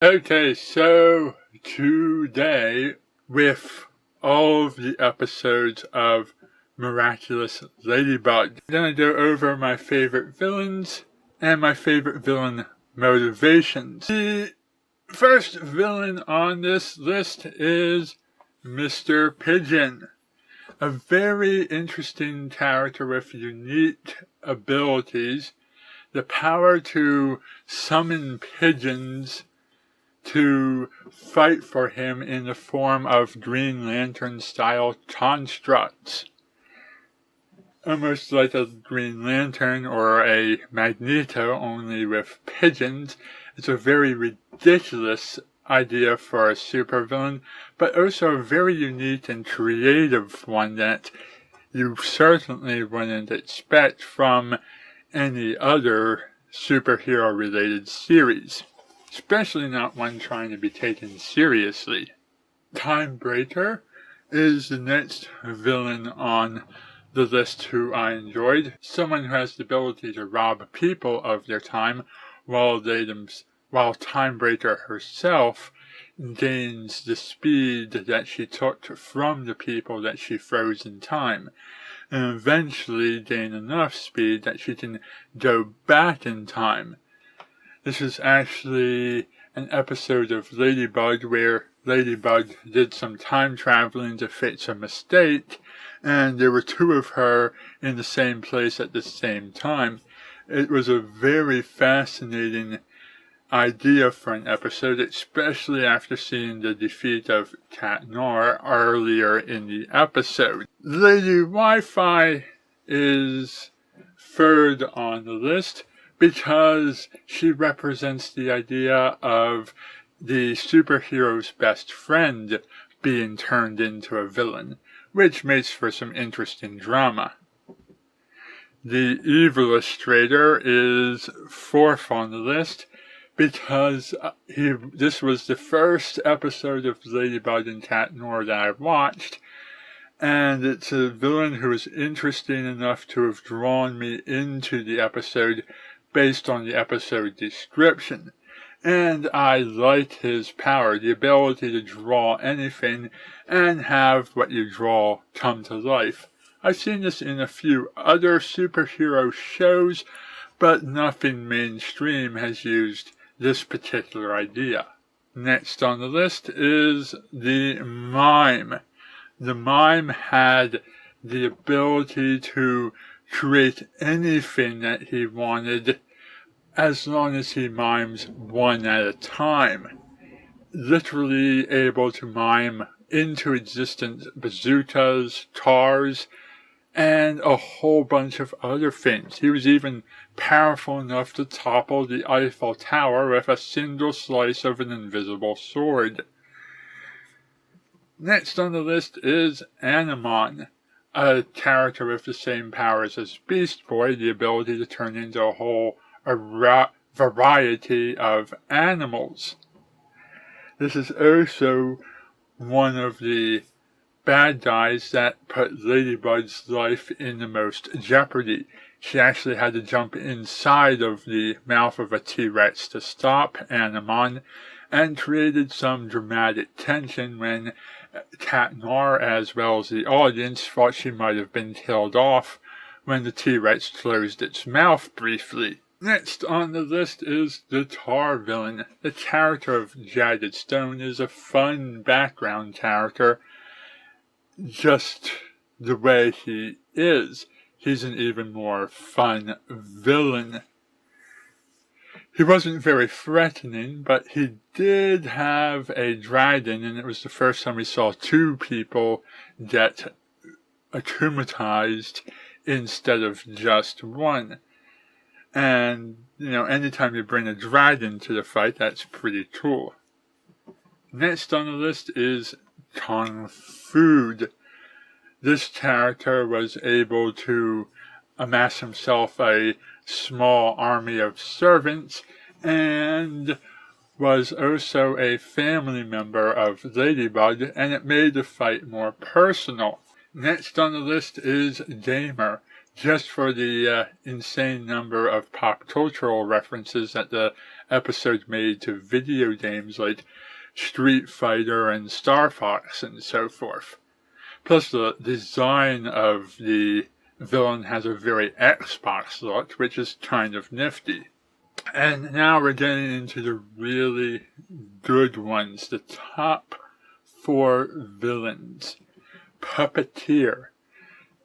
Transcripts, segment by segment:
Okay, so today, with all of the episodes of Miraculous Ladybug, I'm gonna go over my favorite villains and my favorite villain motivations. The first villain on this list is Mr. Pigeon, a very interesting character with unique abilities, the power to summon pigeons to fight for him in the form of Green Lantern-style constructs. Almost like a Green Lantern or a Magneto, only with pigeons. It's a very ridiculous idea for a supervillain, but also a very unique and creative one that you certainly wouldn't expect from any other superhero-related series. Especially not one trying to be taken seriously. Timebreaker is the next villain on the list who I enjoyed. Someone who has the ability to rob people of their time while Timebreaker herself gains the speed that she took from the people that she froze in time, and eventually gain enough speed that she can go back in time. This is actually an episode of Ladybug where Ladybug did some time traveling to fix a mistake, and there were two of her in the same place at the same time. It was a very fascinating idea for an episode, especially after seeing the defeat of Noir earlier in the episode. Lady Wi-Fi is third on the list, because she represents the idea of the superhero's best friend being turned into a villain, which makes for some interesting drama. The Evillustrator is fourth on the list because this was the first episode of Ladybug and Cat Noir that I watched, and it's a villain who is interesting enough to have drawn me into the episode based on the episode description. And I like his power, the ability to draw anything and have what you draw come to life. I've seen this in a few other superhero shows, but nothing mainstream has used this particular idea. Next on the list is the Mime. The Mime had the ability to create anything that he wanted as long as he mimes one at a time. Literally able to mime into existence bazookas, cars, and a whole bunch of other things. He was even powerful enough to topple the Eiffel Tower with a single slice of an invisible sword. Next on the list is Animon, a character with the same powers as Beast Boy, the ability to turn into a whole variety of animals. This is also one of the bad guys that put Ladybug's life in the most jeopardy. She actually had to jump inside of the mouth of a T-Rex to stop Animon, and created some dramatic tension when Cat Noir, as well as the audience, thought she might have been killed off when the T-Rex closed its mouth briefly. Next on the list is the Tar villain. The character of Jagged Stone is a fun background character, just the way he is. He's an even more fun villain. He wasn't very threatening, but he did have a dragon, and it was the first time we saw two people get akumatized instead of just one. And, anytime you bring a dragon to the fight, that's pretty cool. Next on the list is Kung Food. This character was able to amass himself a small army of servants, and was also a family member of Ladybug, and it made the fight more personal. Next on the list is Gamer. just for the insane number of pop cultural references that the episode made to video games like Street Fighter and Star Fox and so forth. Plus, the design of the villain has a very Xbox look, which is kind of nifty. And now we're getting into the really good ones, the top 4 villains. Puppeteer.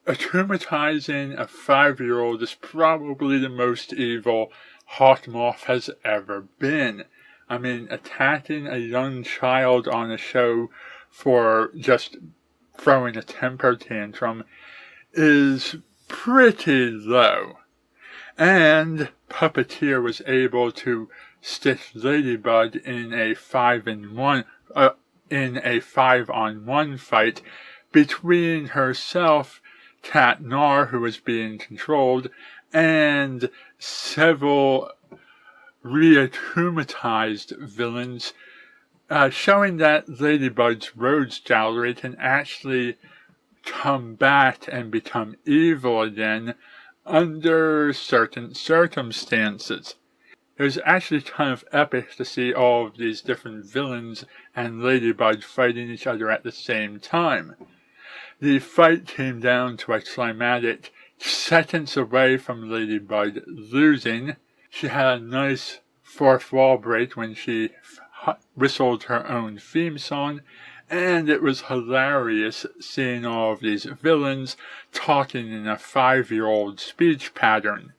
Traumatizing a 5-year-old is probably the most evil Hawkmoth has ever been. I mean, attacking a young child on a show for just throwing a temper tantrum is pretty low. And Puppeteer was able to stick Ladybug in a 5-on-1 fight between herself, Cat Noir, who was being controlled, and several re-traumatized villains, showing that Ladybug's Rogues Gallery can actually come back and become evil again under certain circumstances. It was actually kind of epic to see all of these different villains and Ladybug fighting each other at the same time. The fight came down to a climatic seconds away from Ladybug losing. She had a nice fourth wall break when she whistled her own theme song, and it was hilarious seeing all of these villains talking in a 5-year-old speech pattern.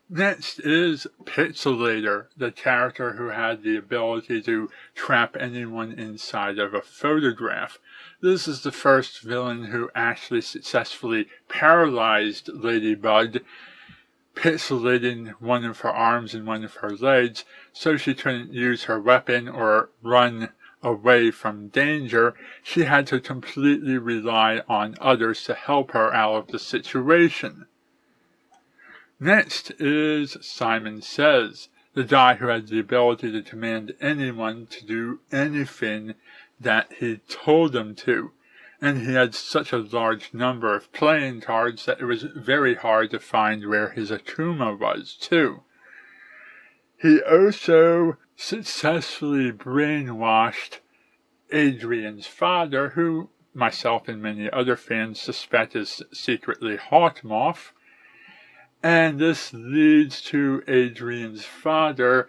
Next is Pixelator, the character who had the ability to trap anyone inside of a photograph. This is the first villain who actually successfully paralyzed Ladybug, pixelating one of her arms and one of her legs so she couldn't use her weapon or run away from danger. She had to completely rely on others to help her out of the situation. Next is Simon Says, the guy who had the ability to command anyone to do anything that he told them to. And he had such a large number of playing cards that it was very hard to find where his Akuma was, too. He also successfully brainwashed Adrian's father, who myself and many other fans suspect is secretly Hawkmoth. And this leads to Adrian's father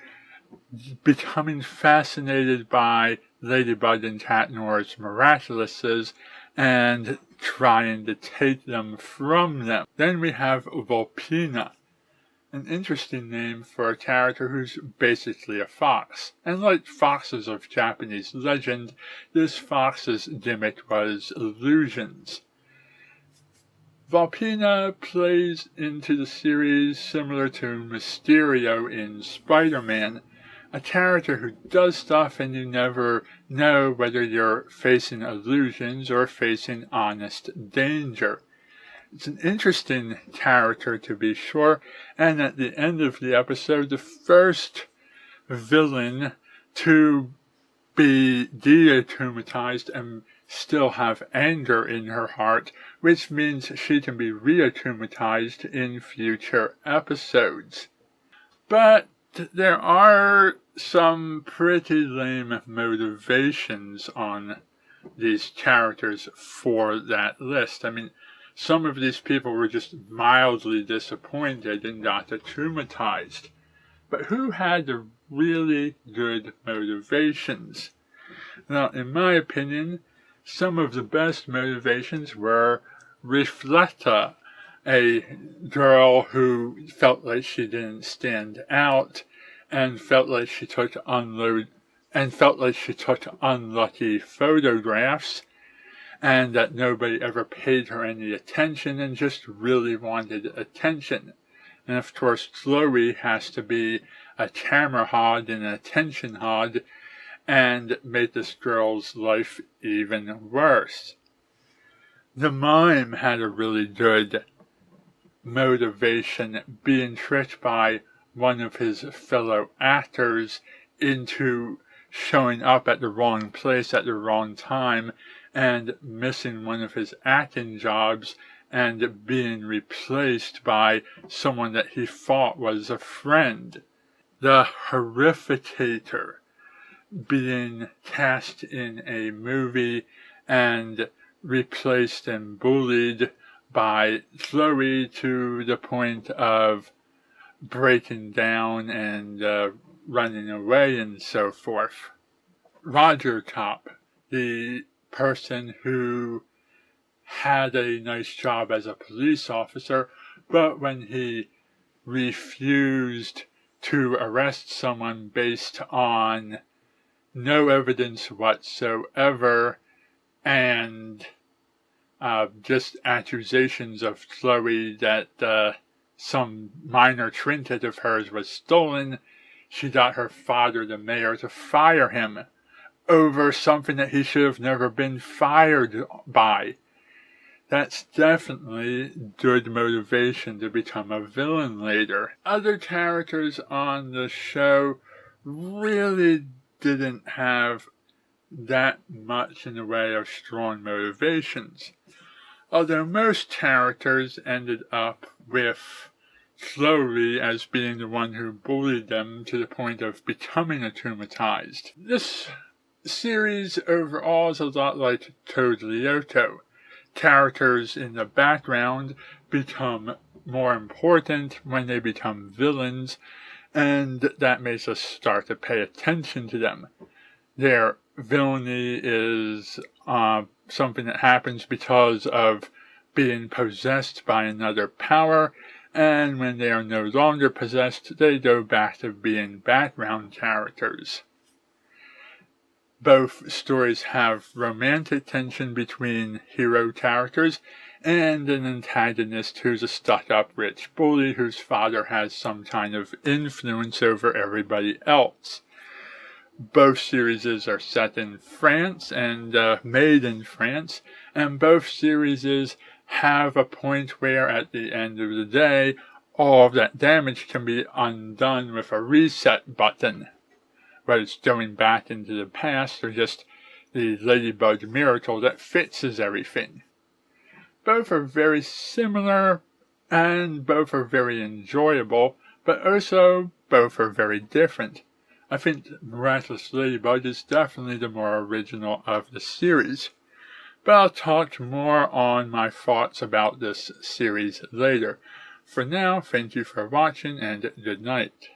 becoming fascinated by Ladybug and Cat Noir's Miraculouses and trying to take them from them. Then we have Vulpina, an interesting name for a character who's basically a fox. And like foxes of Japanese legend, this fox's gimmick was illusions. Vulpina plays into the series similar to Mysterio in Spider-Man, a character who does stuff and you never know whether you're facing illusions or facing honest danger. It's an interesting character to be sure, and at the end of the episode, the first villain to be de-traumatized and still have anger in her heart, which means she can be re-traumatized in future episodes. But there are some pretty lame motivations on these characters for that list. I mean, some of these people were just mildly disappointed and got traumatized. But who had the really good motivations? Now, in my opinion, some of the best motivations were Reflecta, a girl who felt like she didn't stand out and felt like she took unlucky photographs and that nobody ever paid her any attention and just really wanted attention. And of course, Chloe has to be a camera hog and an attention hog and make this girl's life even worse. The mime had a really good motivation, being tricked by one of his fellow actors into showing up at the wrong place at the wrong time and missing one of his acting jobs and being replaced by someone that he thought was a friend. The Horrificator being cast in a movie and replaced and bullied by Chloe to the point of breaking down and running away and so forth. Roger Cop, the person who had a nice job as a police officer, but when he refused to arrest someone based on no evidence whatsoever and just accusations of Chloe that some minor trinket of hers was stolen, she got her father, the mayor, to fire him over something that he should have never been fired by. That's definitely good motivation to become a villain later. Other characters on the show really didn't have that much in the way of strong motivations. Although most characters ended up with Chloe as being the one who bullied them to the point of becoming traumatized. This series overall is a lot like Toad Lyoto. Characters in the background become more important when they become villains, and that makes us start to pay attention to them. Their villainy is something that happens because of being possessed by another power, and when they are no longer possessed, they go back to being background characters. Both stories have romantic tension between hero characters and an antagonist who's a stuck-up rich bully whose father has some kind of influence over everybody else. Both series are set in France and made in France, and both series have a point where at the end of the day, all of that damage can be undone with a reset button, whether it's going back into the past or just the Ladybug miracle that fixes everything. Both are very similar, and both are very enjoyable, but also both are very different. I think Miraculous Ladybug is definitely the more original of the series, but I'll talk more on my thoughts about this series later. For now, thank you for watching and good night.